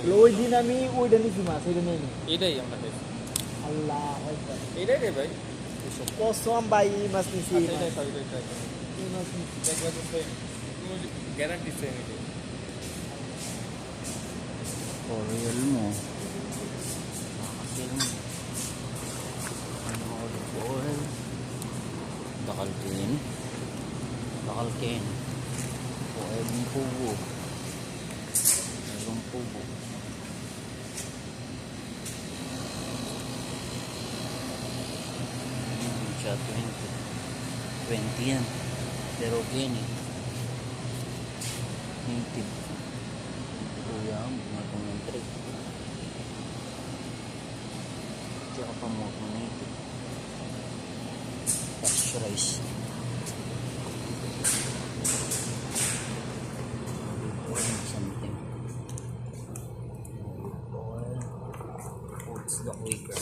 लोई दिन आम्ही उडणीची मासे नाही इधर ही हमने अल्लाह अकबर इधर है भाई कोसम बाई मस्त सी गारंटी से नहीं Oriel mo. Nakakil mo. Ano olive oil. Dakalkin. Dakalkin. Oil ng pugo. Mayroong pugo. Siya 20. 20 yan. Pero gini. Native. Kuya, mga ng trade. Tsaka pa mo kung native. Pasteurize. Oil something. Oil. What's the quicker?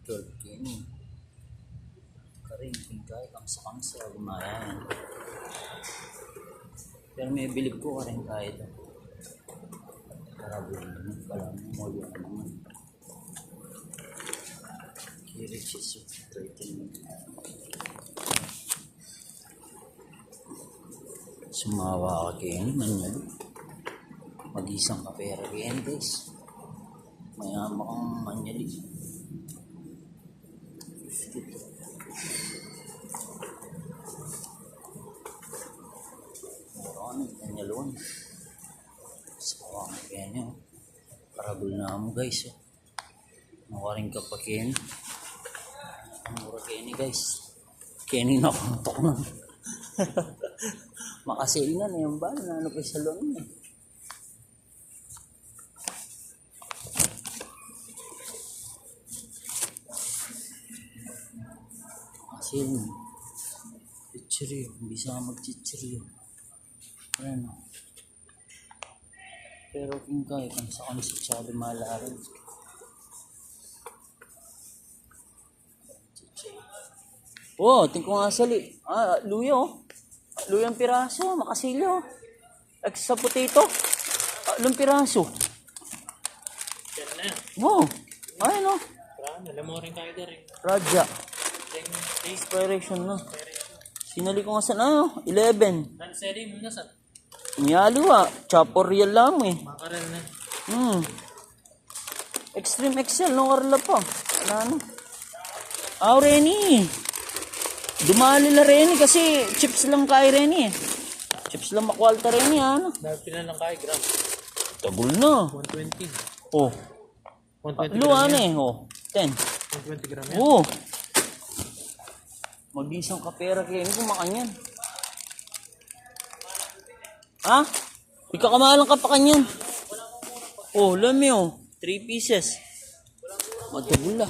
Turkey. Karing tingkay kamsa-kamsa lumayan. Pero may bilib ko ka rin kahit karabo naman pala mo yun naman kirichis 13 sumawa ka kayo naman yun mag-isang kapera kayo guys mayama kang manyali 52 Nyalon sa kanya parabol na mo guys mawaring ka pa Ken mura Kenny guys Kenny na kontok na makasil na yung bala na ano pa sa salon makasil na chichiryo bisa mag-chichiryo ano. Pero kung kaya kung sa konsep siya lumalarin. Oh, tingko nga sali. Luyo. Luyang piraso, makasilyo. Extra potato. Luyang piraso. Yan na. Oh, ayun oh. Alam mo rin tayo rin. Raja. Expiration na. Sinali ko nga saan 11. Non-selling muna sa Nyalo chopper real lang eh. makaral na. Extreme Excel, no karla pa. Ano? Reni. Dumali na Reni kasi chips lang kay Reni eh. Chips lang makwalta Reni ano. Dahil lang kay gram. Tagol na. 120. Oh. 120 Luan eh. Oh. 10. 120 gram yan. Oh. Mag-isang kapera kayo. Hindi kumakanyan. Ha? Ikakamalang ka pa kanyan. Oh, lami oh. 3 pieces. Madagula.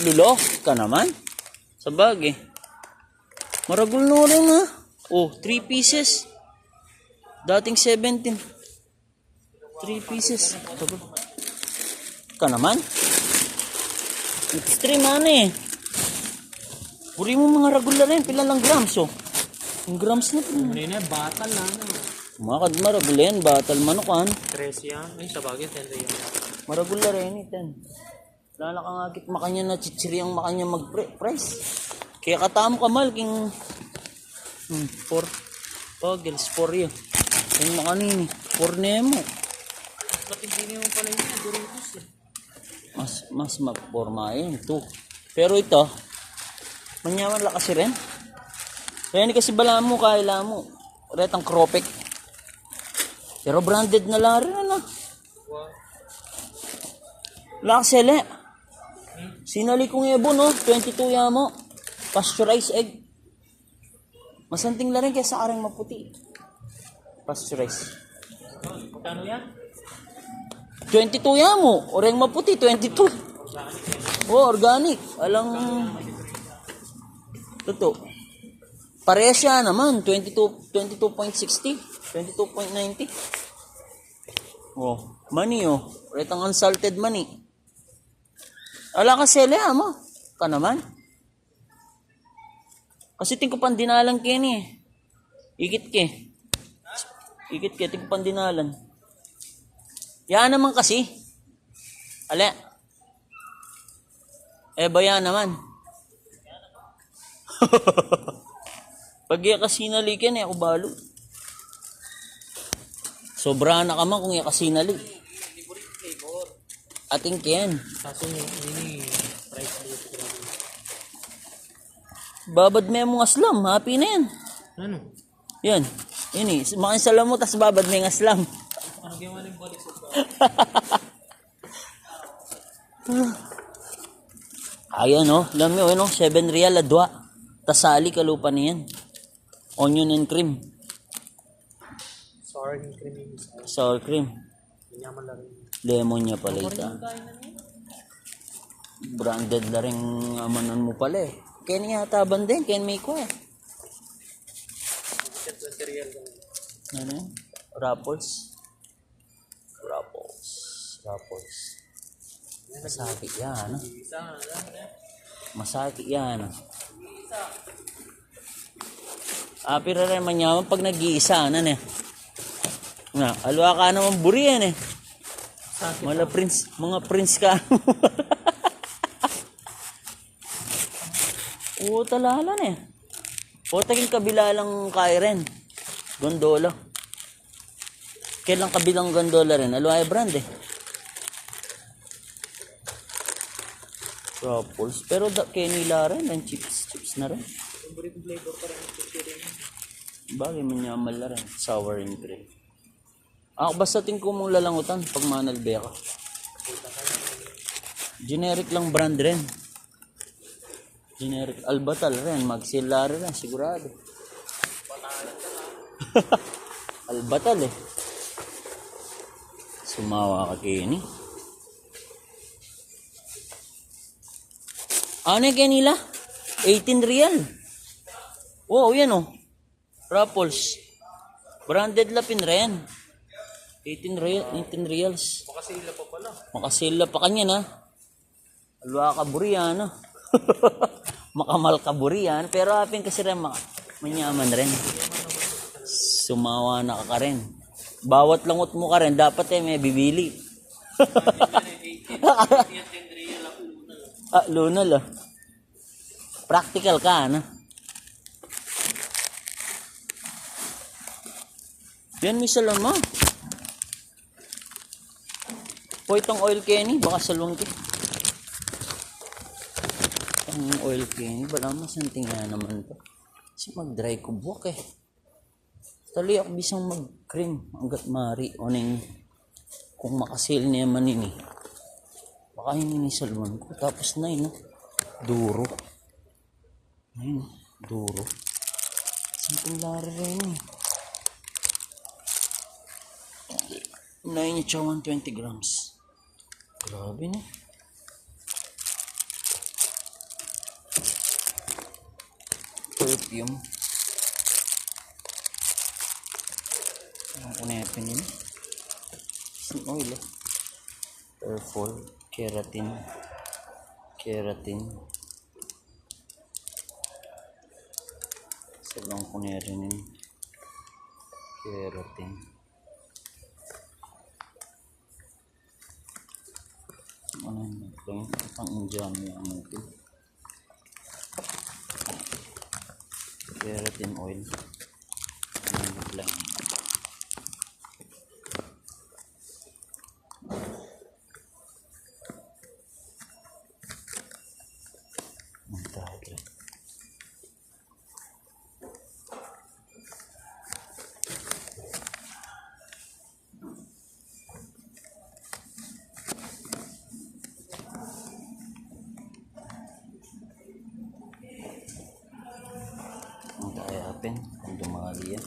Lulo ka naman. Sa bagay. Maragul na rin ha. Oh, 3 pieces. Dating 17. 3 pieces. Madagul. Ka naman. Extreme ano eh. Puri mo mga regular rin. Pila lang grams oh. Yung grams na po. Ano yun batal na ano. Mga kadmaragul yan. Batal manukan. 13 yan. Ay, sa bagay 10 yan. Maragul na rin iten. Lala ka nga kit makanya na chichiri ang makanya mag-price. Kaya katamo ka mal king 4 pagels 4 yun. Yung makanini 4 nemo. Ba't hindi naman pala yun? Doritos eh. Mas magporma yun 2. Pero ito manyaman la kasi rin. Kaya ni kasi bala mo kaila mo. Retang Cropek. Pero branded na lang rin ano. Wow. Laksele. Sinali kong ebo no. 22 yamo. Pasteurized egg. Masanting la rin kaysa arang maputi. Pasteurized. Magkano yan? 22 yamo. Oreng maputi. 22. Oh, organic. Alang. Totoo. Pareha siya naman. 22.60. 22.90. Oh. Money oh. Retang unsalted money. Wala ka sele, mo. Ka naman. Kasi tingko pandinalan Kenny eh. Ikit ke. Ikit ke, tingko pandinalan. Yan naman kasi. Ale. Bayan naman. Pag iya kasinali ken ako balo. Sobra na ka man kung iya kasinali. Ating ken. Kaso ini price dito. Babad may mong aslam. Happy na yan. Ano? Yan. Ini. Makin salam mo, tas babad may aslam. Ano ginawa ng balik sa Ayan oh. Alam mo, ano? 7 real adwa. Tasali kalupa niyan. Onion and cream. sour and creamy. Sour cream. Manyaman lang rin. Lemon niya pala ita. Branded na rin amanan mo pala eh. Ken yataban din. Ken may ko eh. 20 real lang. Ano yun? Raffles. Masakit yan. Masakit yan. Pero rin manyaman pag nag-iisa. Ano eh. Nga, alwa ka naman buri yan eh. Mga prince ka. Oo, talalan eh. O, taging kabila lang kaya rin. Gondola. Kailang kabilang gondola rin. Alwa brand eh. Ruffles. Pero Kenila rin. Ang chips na rin. Favorite flavor pa rin. Bagay, manyamal na rin. Sour and cream. Basta tingko mong lalangutan pag manalbe ka. Generic lang brand rin. Generic. Albatal rin. Maxillary rin. Sigurado. Albatal eh. Sumawa ka Kenny. Ano yung Kenila? 18 real. Wow, yan oh. Ruffles. Branded lapin rin. 18 reals. Makasila pa pala. Makasila pa kanya na. Alwa ka buriyan. Makamal ka buriyan. Pero apin kasi rin manyaman rin. Sumawa na ka rin. Bawat langot mo ka rin. Dapat may bibili. Lunal ah. Practical ka, ano? Yan, may salon mo. Po itong oil Kenny, baka salon ki. Ang oil Kenny, bala masanting na naman to. Kasi mag-dry ko buwak eh. Tali ako bisang mag-cream. Hanggat mari, oning kung makasil niya manini. Baka hindi salon ko. Tapos na yun, no? Duro. Ayun, duro. Sampung lari rin eh. 9 siya 120 grams. Grabe na. Perfume. Ang kunepin yun. Sin oil eh. Perfume. Keratin. Salang kunerin yun. Keratin. Ano yun? Pang Indian yung ano ito. Keratin oil. Ano lang. Ang kaya open kung dumali yan.